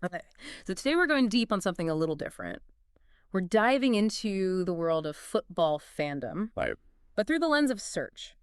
Okay. So today we're going deep on something a little different. We're diving into the world of football fandom, Right. but through the lens of search.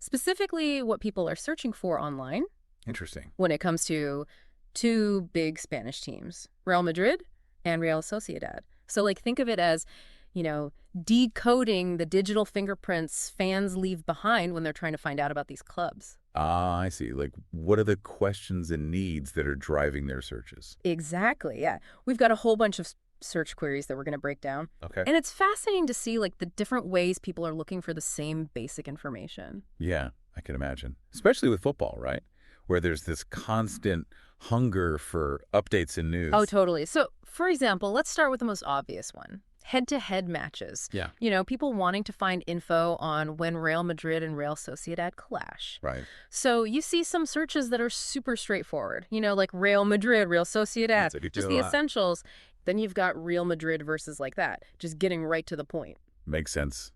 Specifically, what people are searching for online Interesting. when it comes to two big Spanish teams, Real Madrid and Real Sociedad. So, like, think of it as, you know, decoding the digital fingerprints fans leave behind when they're trying to find out about these clubs. Ah, I see. Like, what are the questions and needs that are driving their searches? Exactly, yeah. We've got a whole bunch of search queries that we're going to break down. Okay. And it's fascinating to see, like, the different ways people are looking for the same basic information. Yeah, I can imagine. Especially with football, right? Where there's this constant hunger for updates and Oh, news. totally. So, for example, let's start with the most obvious one. Head-to-head matches. Yeah. You know, people wanting to find info on when Real Madrid and Real Sociedad clash. Right. So you see some searches that are super straightforward, you know, like Real Madrid, Real Sociedad, That's what you just do a the lot. essentials. Then you've got Real Madrid versus like that, just getting right to the point. Makes sense.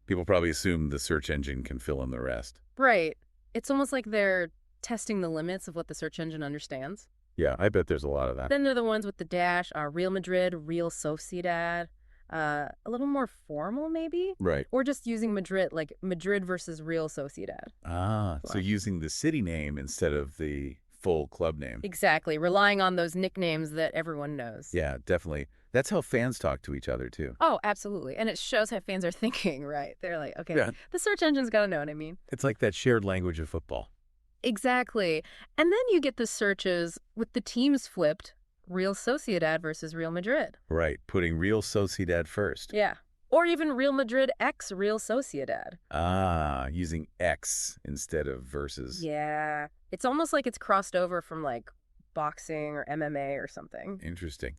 People probably assume the search engine can fill in the rest. Right. It's almost like they're testing the limits of what the search engine understands. Yeah, I bet there's a lot of that. Then there are the ones with the dash, Real Madrid, Real Sociedad, a little more formal maybe? Right. Or just using Madrid, like Madrid versus Real Sociedad. Ah, so Wow. using the city name instead of the full club name. Exactly, relying on those nicknames that everyone knows. Yeah, definitely. That's how fans talk to each other, too. Oh, absolutely. And it shows how fans are thinking, right? They're like, okay, Yeah. the search engine's got to know what I mean. It's like that shared language of football. Exactly. And then you get the searches with the teams flipped, Real Sociedad versus Real Madrid. Right, putting Real Sociedad first. Yeah. Or even Real Madrid x Real Sociedad. Ah, using X instead of versus. Yeah. It's almost like it's crossed over from like boxing or MMA or something, Interesting.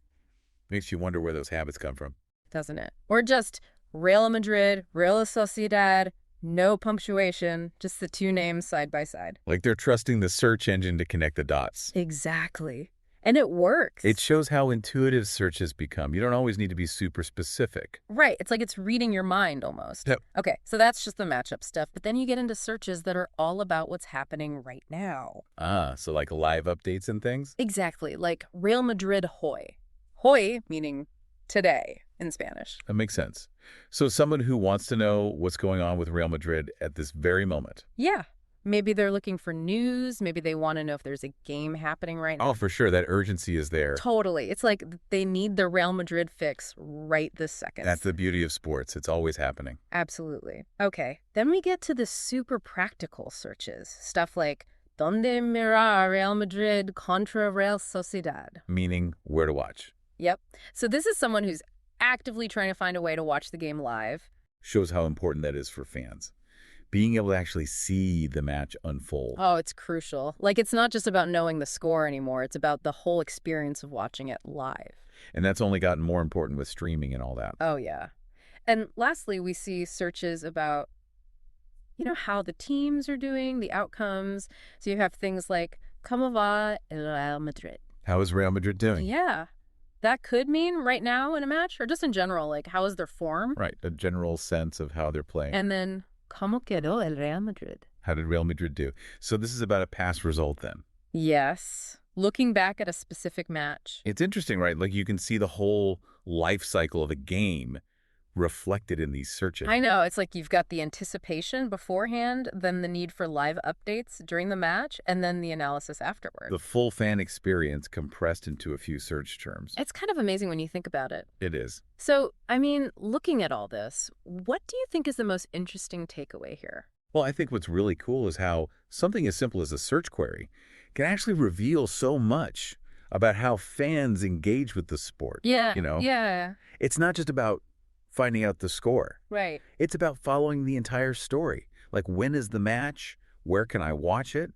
Makes you wonder where those habits come from. doesn't it? Or just Real Madrid, Real Sociedad, no punctuation, just the two names side by side. Like they're trusting the search engine to connect the dots. Exactly. And it works. It shows how intuitive searches become. You don't always need to be super specific. Right. It's like it's reading your mind almost. Yep. Okay, so that's just the matchup stuff. But then you get into searches that are all about what's happening right now. Ah, so like live updates and things? Exactly. Like Real Madrid hoy. Hoy meaning today in Spanish. That makes sense. So someone who wants to know what's going on with Real Madrid at this very moment. Yeah. Maybe they're looking for news. Maybe they want to know if there's a game happening right now. Oh, for sure. That urgency is there. Totally. It's like they need the Real Madrid fix right this second. That's the beauty of sports. It's always happening. Absolutely. Okay. Then we get to the super practical searches. Stuff like Donde mirar Real Madrid contra Real Sociedad. Meaning where to watch. Yep. So this is someone who's actively trying to find a way to watch the game live. Shows how important that is for fans. Being able to actually see the match unfold. Oh, it's crucial. Like, it's not just about knowing the score anymore. It's about the whole experience of watching it live. And that's only gotten more important with streaming and all that. Oh, yeah. And lastly, we see searches about, you know, how the teams are doing, the outcomes. So you have things like, ¿Cómo va el Real Madrid? How is Real Madrid doing? Yeah. That could mean right now in a match, or just in general, like, how is their form? Right, a general sense of how they're playing. And then, ¿Cómo quedó el Real Madrid? How did Real Madrid do? So this is about a past result then. Yes. Looking back at a specific match. It's interesting, right? Like you can see the whole life cycle of a game reflected in these searches. I know. It's like you've got the anticipation beforehand, then the need for live updates during the match, and then the analysis afterward. The full fan experience compressed into a few search terms. It's kind of amazing when you think about it. It is. So, I mean, looking at all this, what do you think is the most interesting takeaway here? Well, I think what's really cool is how something as simple as a search query can actually reveal so much about how fans engage with the sport. Yeah. You know? Yeah. It's not just about finding out the score. Right. It's about following the entire story. Like, when is the match? Where can I watch it?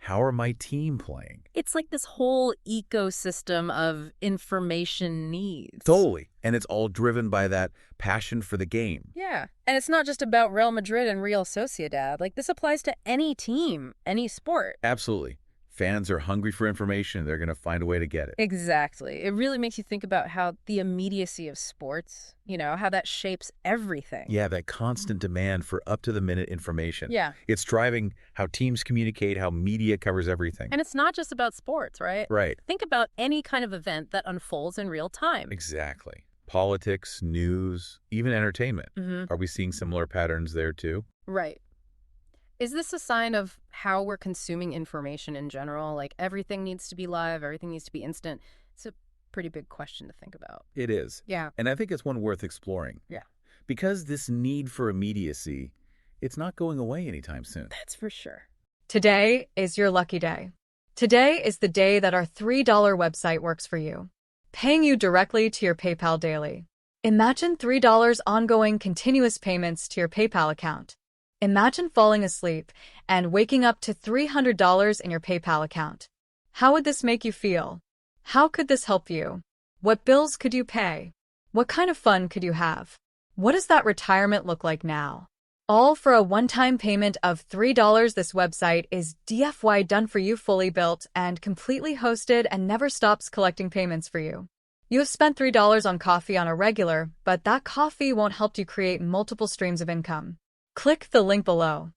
How are my team playing? It's like this whole ecosystem of information needs. Totally. And it's all driven by that passion for the game. Yeah. And it's not just about Real Madrid and Real Sociedad. Like, this applies to any team, any sport. Absolutely. Fans are hungry for information. They're going to find a way to get it. Exactly. It really makes you think about how the immediacy of sports, how that shapes everything. Yeah, that constant demand for up-to-the-minute information. Yeah. It's driving how teams communicate, how media covers everything. And it's not just about sports, right? Right. Think about any kind of event that unfolds in real time. Exactly. Politics, news, even entertainment. Are we seeing similar patterns there too? Right. Is this a sign of how we're consuming information in general? Like everything needs to be live, everything needs to be instant? It's a pretty big question to think about. It is. Yeah. And I think it's one worth exploring. Yeah. Because this need for immediacy, it's not going away anytime soon. That's for sure. Today is your lucky day. Today is the day that our $3 website works for you, paying you directly to your PayPal daily. Imagine $3 ongoing continuous payments to your PayPal account. Imagine falling asleep and waking up to $300 in your PayPal account. How would this make you feel? How could this help you? What bills could you pay? What kind of fun could you have? What does that retirement look like now? All for a one-time payment of $3. This website is DFY done for you, fully built and completely hosted, and never stops collecting payments for you. You have spent $3 on coffee on a regular, but that coffee won't help you create multiple streams of income. Click the link below.